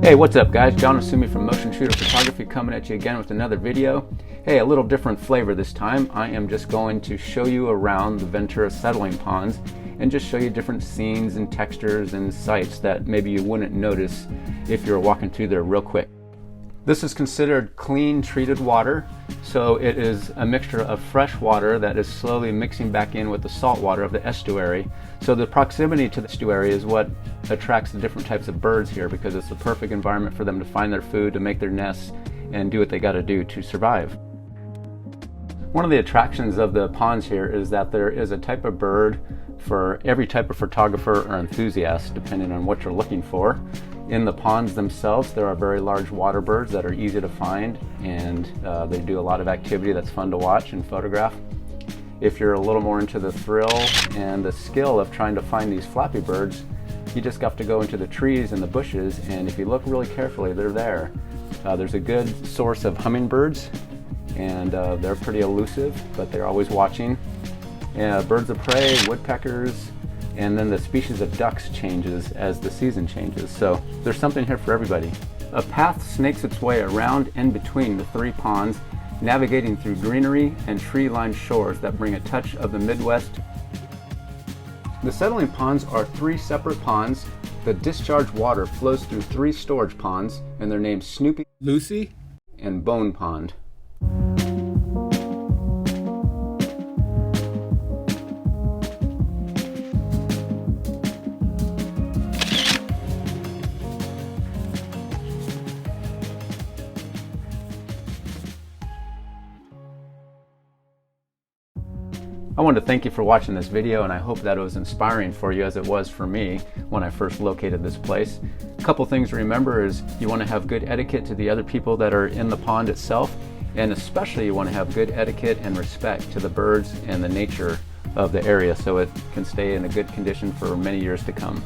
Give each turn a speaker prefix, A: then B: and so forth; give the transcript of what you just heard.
A: Hey, what's up guys? John Asumi from Motionshooter Photography coming at you again with another video. Hey, a little different flavor this time. I am just going to show you around the Ventura settling ponds and just show you different scenes and textures and sights that maybe you wouldn't notice if you were walking through there real quick. This is considered clean treated water, so it is a mixture of fresh water that is slowly mixing back in with the salt water of the estuary. So the proximity to the estuary is what attracts the different types of birds here, because it's the perfect environment for them to find their food, to make their nests, and do what they got to do to survive. One of the attractions of the ponds here is that there is a type of bird for every type of photographer or enthusiast, depending on what you're looking for. In the ponds themselves, there are very large water birds that are easy to find, and they do a lot of activity that's fun to watch and photograph. If you're a little more into the thrill and the skill of trying to find these flappy birds, you just have to go into the trees and the bushes, and if you look really carefully, they're there. There's a good source of hummingbirds, and they're pretty elusive, but they're always watching. Birds of prey, woodpeckers, and then the species of ducks changes as the season changes. So there's something here for everybody. A path snakes its way around and between the three ponds, navigating through greenery and tree-lined shores that bring a touch of the Midwest. The settling ponds are three separate ponds. The discharge water flows through three storage ponds, and they're named Snoopy, Lucy, and Bone Pond. I want to thank you for watching this video, and I hope that it was inspiring for you as it was for me when I first located this place. A couple things to remember is you want to have good etiquette to the other people that are in the pond itself, and especially you want to have good etiquette and respect to the birds and the nature of the area so it can stay in a good condition for many years to come.